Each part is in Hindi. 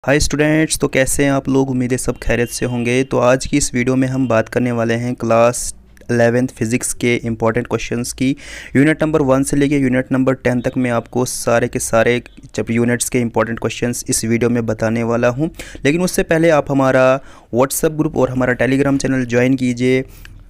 हाय स्टूडेंट्स, तो कैसे हैं आप लोग। उम्मीद है सब खैरियत से होंगे। तो आज की इस वीडियो में हम बात करने वाले हैं क्लास 11th फिज़िक्स के इम्पॉर्टेंट क्वेश्चंस की। यूनिट नंबर 1 से लेके यूनिट नंबर 10 तक मैं आपको सारे के सारे जब यूनिट्स के इम्पॉर्टेंट क्वेश्चंस इस वीडियो में बताने वाला हूं। लेकिन उससे पहले आप हमारा व्हाट्सएप ग्रुप और हमारा टेलीग्राम चैनल ज्वाइन कीजिए।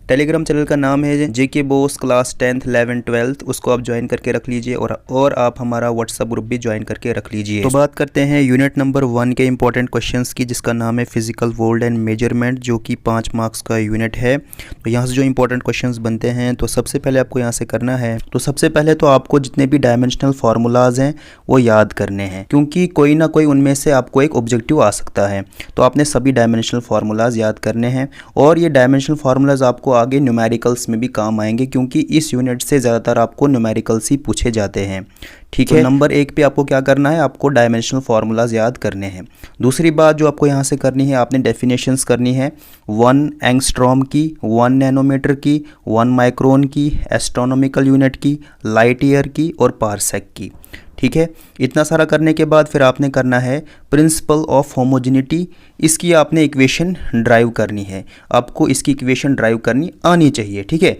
टेलीग्राम चैनल का नाम है जेके Bose class 10th 11th 12th, उसको आप ज्वाइन करके रख लीजिए और आप हमारा व्हाट्सएप ग्रुप भी ज्वाइन करके रख लीजिए। तो बात करते हैं यूनिट नंबर 1 के इंपॉर्टेंट क्वेश्चंस की, जिसका नाम है फिजिकल वर्ल्ड एंड मेजरमेंट, जो कि 5 मार्क्स का यूनिट है। तो यहाँ से जो इंपॉर्टेंट क्वेश्चंस बनते हैं, तो सबसे पहले आपको यहाँ से करना है, तो सबसे पहले तो आपको जितने भी डायमेंशनल फार्मूलाज हैं वो याद करने हैं, क्योंकि कोई ना कोई उनमें से आपको एक ऑब्जेक्टिव आ सकता है। तो आपने सभी डायमेंशनल फार्मूलाज याद करने हैं, और ये डायमेंशनल फार्मूलाज आपको आगे न्यूमेरिकल्स में भी काम आएंगे, क्योंकि इस यूनिट से ज़्यादातर आपको न्यूमेरिकल्स ही पूछे जाते हैं। ठीक है, तो नंबर 1 पे आपको क्या करना है, आपको डायमेंशनल फार्मूलाज याद करने हैं। दूसरी बात जो आपको यहाँ से करनी है, आपने डेफिनेशंस करनी है 1 एंगस्ट्रॉम की, 1 नैनोमीटर की, 1 माइक्रोन की, एस्ट्रोनॉमिकल यूनिट की, लाइट ईयर की और पारसेक की। ठीक है, इतना सारा करने के बाद फिर आपने करना है प्रिंसिपल ऑफ होमोजेनिटी। इसकी आपने इक्वेशन ड्राइव करनी है, आपको इसकी इक्वेशन ड्राइव करनी आनी चाहिए। ठीक है,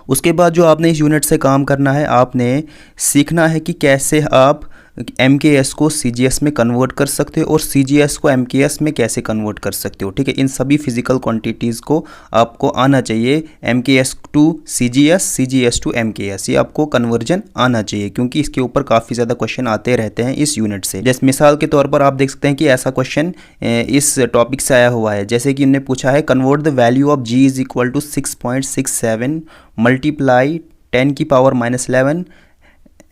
उसके बाद जो आपने इस यूनिट से काम करना है, आपने सीखना है कि कैसे आप MKS को CGS में कन्वर्ट कर सकते हो और CGS को MKS में कैसे कन्वर्ट कर सकते हो। ठीक है, इन सभी फिजिकल क्वांटिटीज़ को आपको आना चाहिए। MKS to CGS, CGS to MKS, ये आपको कन्वर्जन आना चाहिए, क्योंकि इसके ऊपर काफ़ी ज़्यादा क्वेश्चन आते रहते हैं इस यूनिट से। जैसे मिसाल के तौर पर आप देख सकते हैं कि ऐसा क्वेश्चन इस टॉपिक से आया हुआ है, जैसे कि इन्होंने पूछा है convert the value of G is equal to 6.67 multiply 10 की power -11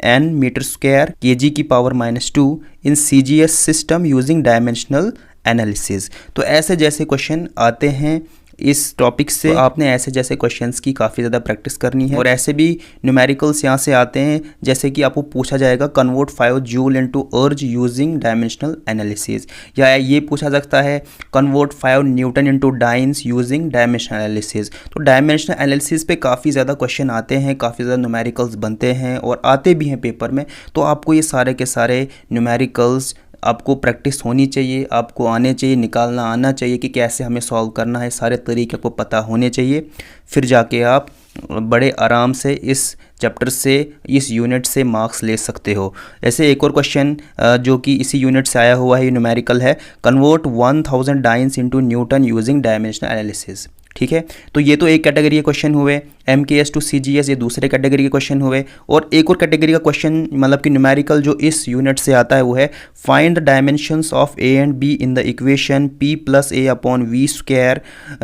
n meter square kg की power -2 in CGS system using dimensional analysis. तो ऐसे जैसे क्वेश्चन आते हैं इस टॉपिक से, तो आपने ऐसे जैसे क्वेश्चंस की काफ़ी ज़्यादा प्रैक्टिस करनी है। और ऐसे भी न्यूमेरिकल्स यहाँ से आते हैं, जैसे कि आपको पूछा जाएगा कन्वर्ट 5 जूल इनटू अर्ज यूजिंग डायमेंशनल एनालिसिस, या ये पूछा सकता है convert 5 Newton into dance using dimensional analysis. तो डायमेंशनल एनालिसिस पे काफ़ी ज़्यादा क्वेश्चन आते हैं, काफ़ी ज़्यादा न्यूमेरिकल्स बनते हैं और आते भी हैं पेपर में। तो आपको ये सारे के सारे न्यूमेरिकल्स आपको प्रैक्टिस होनी चाहिए, आपको आने चाहिए, निकालना आना चाहिए कि कैसे हमें सॉल्व करना है, सारे तरीके आपको पता होने चाहिए। फिर जाके आप बड़े आराम से इस चैप्टर से, इस यूनिट से मार्क्स ले सकते हो। ऐसे एक और क्वेश्चन जो कि इसी यूनिट से आया हुआ है, ये न्यूमेरिकल है, convert 1000 dance into Newton using dimensional analysis. ठीक है, तो ये तो एक कैटेगरी के क्वेश्चन हुए। MKS टू CGS ये दूसरे कैटेगरी के क्वेश्चन हुए। और एक और कैटेगरी का क्वेश्चन मतलब कि न्यूमेरिकल जो इस यूनिट से आता है वो है find the dimensions of A and B in the equation P + A upon V square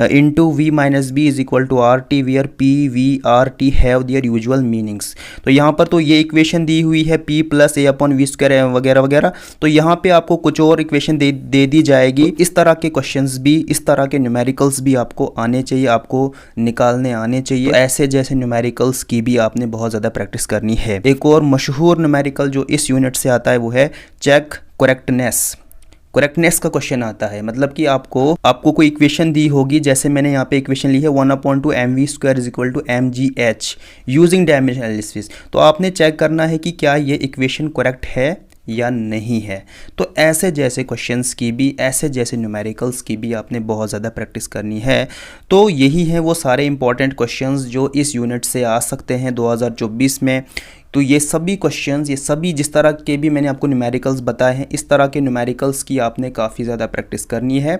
into V - B is equal to RT where P, V, RT have their usual meanings. तो यहाँ पर तो ये इक्वेशन दी हुई है P + A upon V square वगैरह वगैरह, तो यहाँ पे आपको कुछ और इक्वेशन दे दी जाएगी। इस तरह के क्वेश्चंस भी, इस तरह के न्यूमेरिकल्स भी आपको आने चाहिए, आपको निकालने आने चाहिए। तो ऐसे जैसे न्यूमेरिकल्स की भी आपने बहुत ज़्यादा प्रैक्टिस करनी है। एक और मशहूर न्यूमेरिकल जो इस यूनिट से आता है वो है चेक करेक्टनेस का क्वेश्चन आता है। मतलब कि आपको कोई इक्वेशन दी होगी, जैसे मैंने यहाँ पे इक्वेशन ली है 1/2 mv square is equal to mgh using dimensional analysis. तो आपने चेक करना है कि क्या ये इक्वेशन करेक्ट है या नहीं है। तो ऐसे जैसे क्वेश्चंस की भी, ऐसे जैसे न्यूमेरिकल्स की भी आपने बहुत ज़्यादा प्रैक्टिस करनी है। तो यही है वो सारे इंपॉर्टेंट क्वेश्चंस जो इस यूनिट से आ सकते हैं 2024 में। तो ये सभी क्वेश्चंस, ये सभी जिस तरह के भी मैंने आपको न्यूमेरिकल्स बताए हैं, इस तरह के न्यूमेरिकल्स की आपने काफ़ी ज़्यादा प्रैक्टिस करनी है,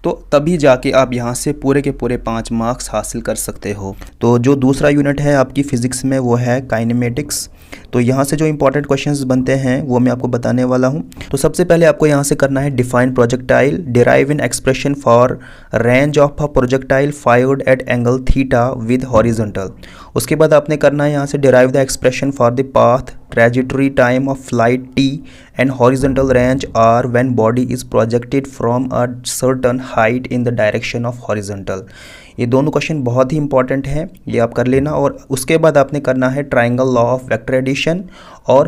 तो तभी जाके आप यहाँ से पूरे के पूरे 5 मार्क्स हासिल कर सकते हो। तो जो दूसरा यूनिट है आपकी फ़िज़िक्स में वो है काइनेमेटिक्स। तो यहाँ से जो इंपॉर्टेंट क्वेश्चंस बनते हैं वो मैं आपको बताने वाला हूँ। तो सबसे पहले आपको यहाँ से करना है define projectile, derive in expression for range of a projectile fired eight angle theta with horizontal. उसके बाद आपने करना है यहाँ से derive the expression for the path, trajectory time of flight t and horizontal range r when body is projected from a certain height in the direction of horizontal. ये दोनों क्वेश्चन बहुत ही इंपॉर्टेंट हैं, ये आप कर लेना। और उसके बाद आपने करना है triangle law of vector addition और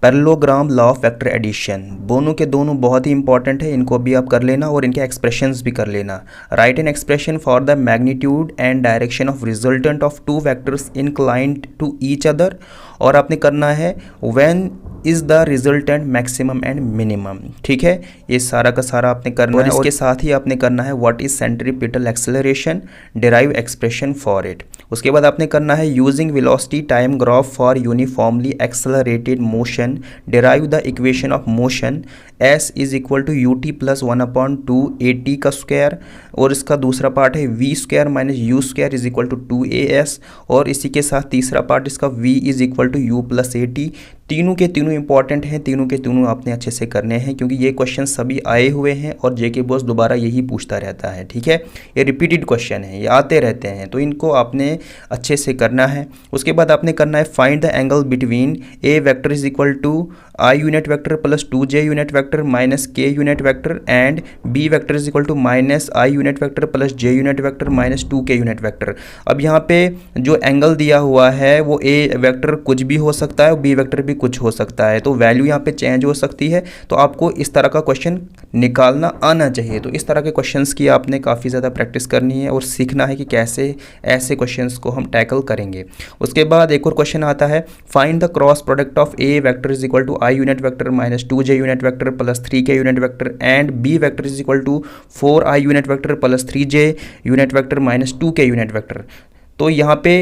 parallelogram law of vector addition. दोनों के दोनों बहुत ही इंपॉर्टेंट है, इनको भी आप कर लेना और इनके एक्सप्रेशंस भी कर लेना। Write an expression for the magnitude and direction of resultant of 2 vectors inclined to each other और आपने करना है when is the resultant maximum and minimum. ठीक है, ये सारा का सारा आपने करना है। और इसके साथ ही आपने करना है what is centripetal acceleration, derive expression for it. उसके बाद आपने करना है using velocity time graph for uniformly accelerated motion, derive the equation of motion s is equal to u t plus 1/2 a t का स्क्वायर। और इसका दूसरा पार्ट है v square minus u square is equal to 2as। और इसी के साथ तीसरा पार्ट इसका v is equal to u plus A T. तीनों के तीनों इंपॉर्टेंट हैं, तीनों के तीनों आपने अच्छे से करने हैं क्योंकि ये क्वेश्चन सभी आए हुए हैं और जेके बॉस दोबारा यही पूछता रहता है। ठीक है, ये रिपीटेड क्वेश्चन है, ये आते रहते हैं, तो इनको आपने अच्छे से करना है। उसके बाद आपने करना है find the angle between a vector is equal to i unit vector plus 2j unit vector minus k unit vector and b vector is equal to minus i unit vector plus j unit vector minus 2k unit vector. अब यहाँ पे जो एंगल दिया हुआ है वो a वेक्टर कुछ भी हो सकता है और b वेक्टर भी कुछ हो सकता है, तो वैल्यू यहाँ पे चेंज हो सकती है। तो आपको इस तरह का क्वेश्चन निकालना आना चाहिए। तो इस तरह के क्वेश्चंस की आपने काफ़ी ज़्यादा प्रैक्टिस करनी है और सीखना है कि कैसे ऐसे क्वेश्चंस को हम टैकल करेंगे। उसके बाद एक और क्वेश्चन आता है find the cross product of a vector is equal to i unit vector minus 2j unit vector plus 3k unit vector and b vector is equal to 4i unit vector plus 3j unit vector minus 2k unit vector. तो यहाँ पे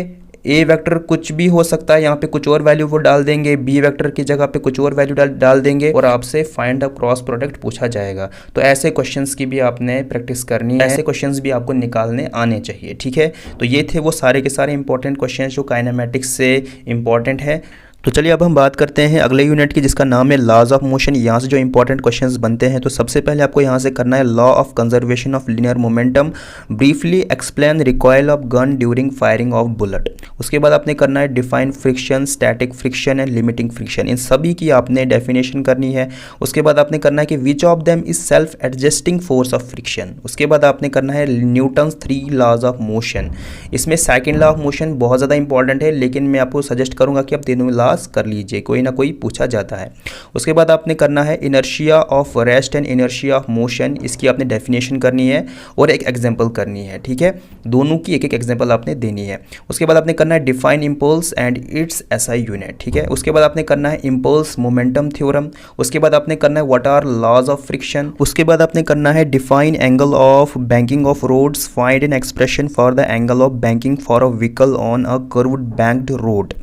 ए वेक्टर कुछ भी हो सकता है, यहाँ पे कुछ और वैल्यू वो डाल देंगे, बी वेक्टर की जगह पे कुछ और वैल्यू डाल देंगे और आपसे फाइंड द क्रॉस प्रोडक्ट पूछा जाएगा। तो ऐसे क्वेश्चंस की भी आपने प्रैक्टिस करनी है, ऐसे क्वेश्चंस भी आपको निकालने आने चाहिए। ठीक है, तो ये थे वो सारे के सारे इंपॉर्टेंट क्वेश्चंस जो काइनेमेटिक्स से इंपॉर्टेंट है। तो चलिए अब हम बात करते हैं अगले यूनिट की जिसका नाम है लॉज ऑफ मोशन। यहाँ से जो इंपॉर्टेंट क्वेश्चंस बनते हैं, तो सबसे पहले आपको यहाँ से करना है law of conservation of linear momentum, briefly explain recoil of gun during firing of bullet. उसके बाद आपने करना है define friction, static friction and limiting friction, इन सभी की आपने डेफिनेशन करनी है। उसके बाद आपने करना है कि which of them is self adjusting force of friction. उसके बाद आपने करना है न्यूटन्स 3 लॉज ऑफ मोशन। इसमें सेकेंड लॉ ऑफ मोशन बहुत ज़्यादा इंपॉर्टेंट है, लेकिन मैं आपको सजेस्ट करूँगा कि आप तीनों लॉ कर लीजिए, कोई ना कोई पूछा जाता है। उसके बाद आपने करना है inertia of rest and inertia of motion, इसकी आपने डेफिनेशन करनी है और एक एग्जांपल करनी है। ठीक है, दोनों की एक एक एग्जांपल आपने देनी है। उसके बाद आपने करना है define impulse and it's SI unit. ठीक है, उसके बाद आपने करना है इंपल्स मोमेंटम थ्योरम। उसके बाद आपने करना है what are laws of friction. उसके बाद आपने करना है define angle of banking of roads, find an expression for the angle of banking for a vehicle on a curved banked road.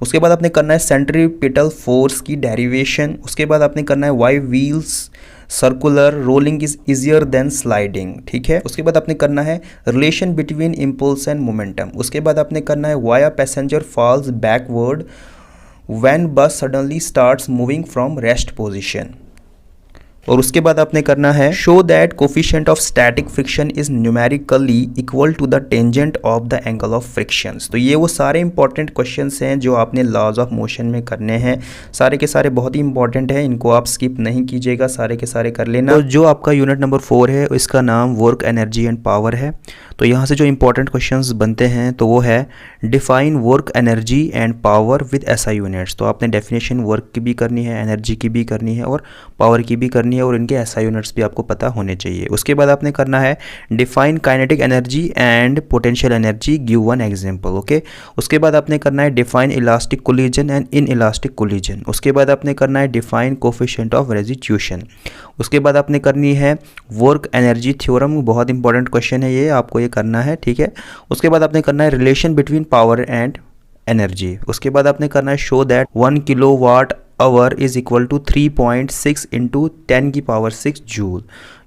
उसके बाद आपने करना है सेंट्रीपिटल फोर्स की डेरिवेशन। उसके बाद आपने करना है why wheels circular rolling is easier than sliding. ठीक है, उसके बाद आपने करना है relation between impulse and momentum. उसके बाद आपने करना है why a passenger falls backward when bus suddenly starts moving from rest position. और उसके बाद आपने करना है show that coefficient of static friction is numerically equal to the tangent of the angle of frictions. तो ये वो सारे इंपॉर्टेंट क्वेश्चंस हैं जो आपने लॉज ऑफ मोशन में करने हैं। सारे के सारे बहुत ही इंपॉर्टेंट हैं, इनको आप स्किप नहीं कीजिएगा, सारे के सारे कर लेना। तो जो आपका यूनिट नंबर 4 है इसका नाम वर्क एनर्जी एंड पावर है। तो यहाँ से जो इंपॉर्टेंट क्वेश्चंस बनते हैं तो वो है define work energy and power with SI units. तो आपने डेफिनेशन वर्क की भी करनी है, एनर्जी की भी करनी है और पावर की भी करनी है और इनके एसआई यूनिट्स भी आपको पता होने चाहिए। उसके बाद आपने करना है define kinetic energy and potential energy, give one example. Okay, उसके बाद आपने करना है define elastic collision and in elastic collision. उसके बाद आपने करना है डिफाइन कोफिशिएंट ऑफ रेस्टिट्यूशन। उसके बाद आपने करनी है वर्क एनर्जी थ्योरम, बहुत इंपॉर्टेंट क्वेश्चन है ये, आपको ये करना है। ठीक है, उसके बाद आपने करना है relation between power and energy. उसके बाद आपने करना है show that 1 kilowatt hour is equal to 3.6 into 10 की पावर 6 जूल।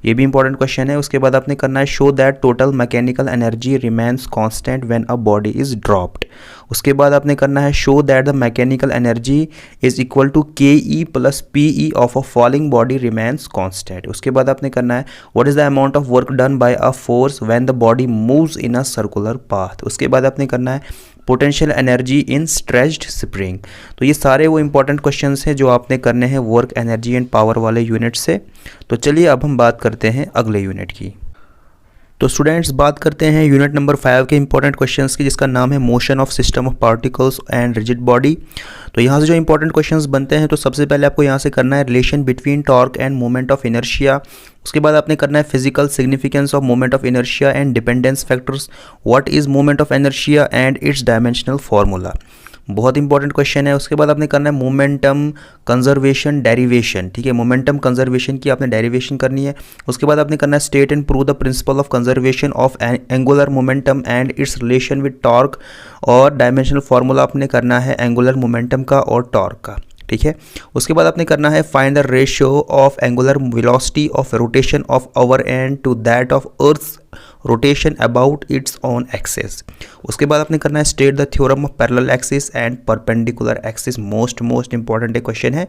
ये भी इंपॉर्टेंट क्वेश्चन है। उसके बाद आपने करना है show that total mechanical energy remains constant when a body is dropped. उसके बाद आपने करना है show that the mechanical energy is equal to K plus P of a falling body remains constant. उसके बाद आपने करना है what is the amount of work done by a force when the body moves in a circular path. उसके बाद आपने करना है potential energy in stretched spring. तो ये सारे वो इंपॉर्टेंट क्वेश्चंस हैं जो आपने करने हैं वर्क एनर्जी एंड पावर वाले यूनिट से। तो चलिए अब हम बात करते हैं अगले यूनिट की। तो स्टूडेंट्स बात करते हैं यूनिट नंबर 5 के इंपॉर्टेंट क्वेश्चंस की जिसका नाम है motion of system of particles and rigid body. तो यहाँ से जो इंपॉर्टेंट क्वेश्चंस बनते हैं तो सबसे पहले आपको यहाँ से करना है relation between torque end moment of inertia. उसके बाद आपने करना है physical significance of moment of inertia and dependence factors, what is moment of inertia and it's dimensional formula. बहुत इंपॉर्टेंट क्वेश्चन है। उसके बाद आपने करना है मोमेंटम कंजर्वेशन डेरिवेशन, ठीक है, मोमेंटम कंजर्वेशन की आपने डेरिवेशन करनी है। उसके बाद आपने करना है state and prove the principle of conservation of angular momentum and it's relation with torque, और डायमेंशनल फार्मूला आपने करना है एंगुलर मोमेंटम का और टॉर्क का, ठीक है। उसके बाद आपने करना है find the ratio of angular velocity of rotation of hour and to that of earth rotation about its own axis. उसके बाद आपने करना है state the theorem of parallel axis and perpendicular axis, most important question है,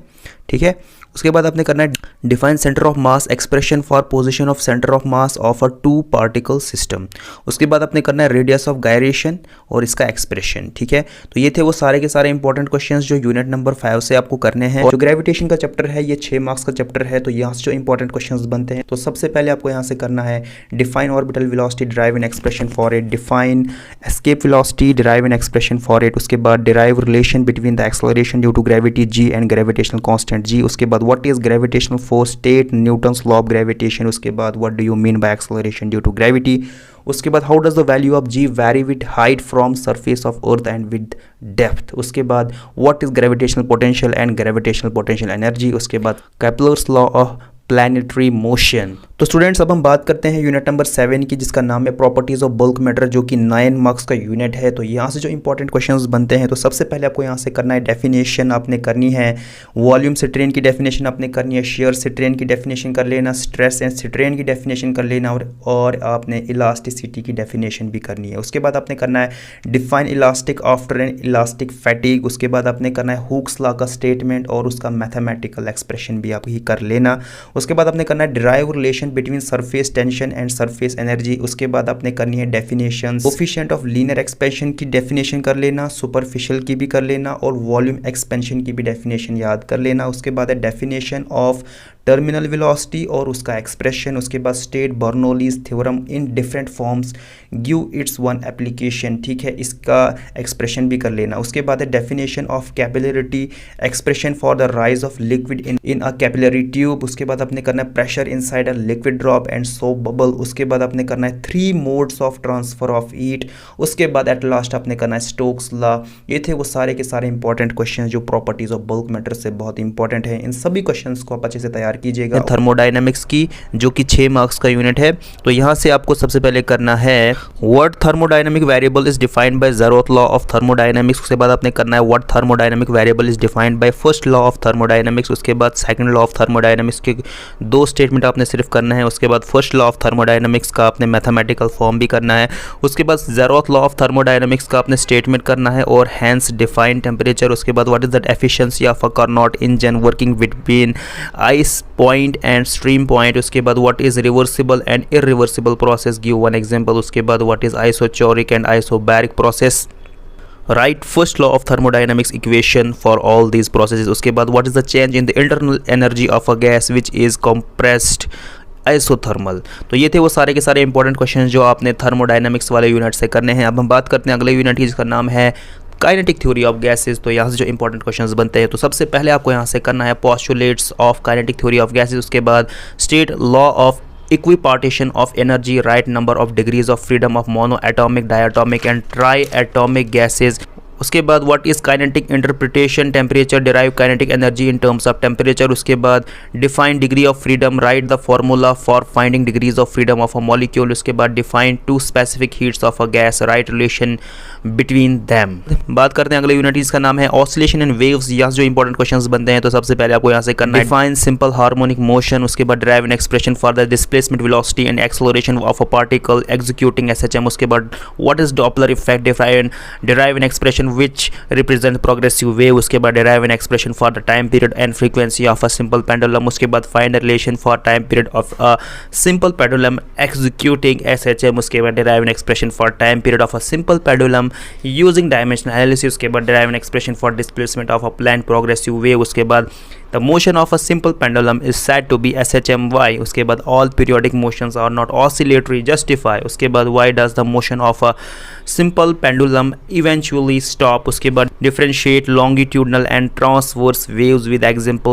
ठीक है। उसके बाद आपने करना है define centre of mass expression for position of centre of mass of a 2 particle system. उसके बाद आपने करना है रेडियस ऑफ गायरेशन और इसका एक्सप्रेशन, ठीक है। तो ये थे वो सारे के सारे इंपॉर्टेंट क्वेश्चंस जो यूनिट नंबर 5 से आपको करने हैं। जो ग्रेविटेशन का चैप्टर है ये 6 मार्क्स का चैप्टर है, तो यहाँ से जो इंपॉर्टेंट क्वेश्चंस बनते हैं, तो सबसे पहले आपको यहाँ से करना है define orbital velocity, derive an expression for it, define escape velocity, derive an expression for it. उसके बाद derive relation between the acceleration due to gravity g and gravitational constant g। उसके बाद what is gravitational force, state Newton's law of gravitation. उसके बाद what do you mean by acceleration due to gravity. उसके बाद how does the value of g vary with height from surface of earth and with depth. उसके बाद what is gravitational potential and gravitational potential energy. उसके बाद Kepler's law of planetary motion. तो स्टूडेंट्स अब हम बात करते हैं यूनिट नंबर 7 की, जिसका नाम है प्रॉपर्टीज ऑफ बल्क मैटर, जो कि 9 मार्क्स का यूनिट है। तो यहाँ से जो इंपॉर्टेंट क्वेश्चंस बनते हैं, तो सबसे पहले आपको यहाँ से करना है डेफिनेशन आपने करनी है, वॉल्यूम स्ट्रेन की डेफिनेशन आपने करनी है, शेयर स्ट्रेन की डेफिनेशन कर लेना, स्ट्रेस एंड स्ट्रेन की डेफिनेशन कर लेना, और आपने इलास्टिसिटी की डेफिनेशन भी करनी है। उसके बाद आपने करना है define elastic after N elastic fatigue. उसके बाद आपने करना है हुक्स लॉ का स्टेटमेंट और उसका मैथमेटिकल एक्सप्रेशन भी आप ही कर लेना। उसके बाद आपने करना है derive relation between surface tension and surface energy. उसके बाद आपने करनी है definition, coefficient of linear expansion की डेफिनेशन कर लेना, सुपरफिशियल की भी कर लेना, और वॉल्यूम एक्सपेंशन की भी डेफिनेशन याद कर लेना। उसके बाद है डेफिनेशन ऑफ टर्मिनल वेलोसिटी और उसका एक्सप्रेशन। उसके बाद state Bernoulli's theorem in different forms, give its one application, ठीक है, इसका एक्सप्रेशन भी कर लेना। उसके बाद है definition of capillarity, expression for the rise of liquid in a capillary tube. उसके बाद आपने करना है pressure inside a liquid drop and soap bubble. उसके बाद आपने करना है 3 modes of transfer of heat. उसके बाद एट लास्ट आपने करना है स्टोक्स लॉ। ये थे वो सारे के सारे इंपॉर्टेंट क्वेश्चन जो प्रॉपर्टीज ऑफ बल्क मैटर से बहुत इंपॉर्टेंट है। इन सभी क्वेश्चन को आप अच्छे से तैयार कीजिएगा। थर्मोडायनामिक्स की जो कि 6 मार्क्स का यूनिट है, तो यहाँ से आपको सबसे पहले करना है what thermodynamic variable is defined by zeroth law of thermodynamics. उसके बाद आपने करना है what thermodynamic variable is defined by first law of thermodynamics. उसके बाद सेकंड लॉ ऑफ थर्मोडायनामिक्स के 2 स्टेटमेंट आपने सिर्फ करना है। उसके बाद फर्स्ट लॉ ऑफ थर्मोडायनामिक्स का आपने मैथमेटिकल फॉर्म भी करना है। उसके बाद ज़ेरोथ लॉ ऑफ थर्मोडायनामिक्स का आपने स्टेटमेंट करना है और हैंस डिफाइन टेम्परेचर। उसके बाद what is the efficiency of a Carnot engine working between ice point and stream point. उसके बाद what is reversible and irreversible process, give one example. उसके बाद what is isochoric and isobaric process, write first law of thermodynamics equation for all these processes. उसके बाद what is the change in the internal energy of a gas which is compressed isothermal. तो ये थे वो सारे के सारे इंपॉर्टेंट क्वेश्चन जो आपने थर्मोडायनामिक्स वाले यूनिट से करने हैं। अब हम बात करते हैं अगले यूनिट की, जिसका नाम है काइनेटिक थ्योरी ऑफ गैसेस। तो यहाँ से जो इंपॉर्टेंट क्वेश्चंस बनते हैं, तो सबसे पहले आपको यहाँ से करना है postulates of kinetic theory of gases. उसके बाद state law of equipartition of energy, right number of degrees of freedom of mono atomic, diatomic and try atomic gases. उसके बाद what is kinetic interpretation, temperature, derive kinetic energy in terms of temperature. उसके बाद define degree of freedom, right the formula for finding degrees of freedom of a molecule. उसके बाद define 2 specific heats of a gas, right relation between them. बात करते हैं अगले यूनिट, इसका नाम है ऑसिलेशन इन वेव्स। यहाँ जो इंपॉर्टेंट क्वेश्चंस बनते हैं, तो सबसे पहले आपको यहाँ से करना है डिफाइन सिंपल हार्मोनिक मोशन। उसके बाद derive an expression for the displacement velocity and acceleration of a particle executing SHM. उसके बाद what is Doppler effect, derive an expression which represent progressive wave। उसके बाद derive an expression for the time period and frequency of a simple pendulum। उसके बाद find a relation for time period of a simple pendulum executing SHM। उसके बाद derive an expression for time period of a simple pendulum using dimensional analysis। उसके बाद derive an expression for displacement of a planned progressive wave। उसके बाद the motion of a simple pendulum is said to be SHMY। उसके बाद all periodic motions are not oscillatory, justify। उसके बाद why does the motion of a simple pendulum eventually stop। उसके बाद differentiate longitudinal and transverse waves with example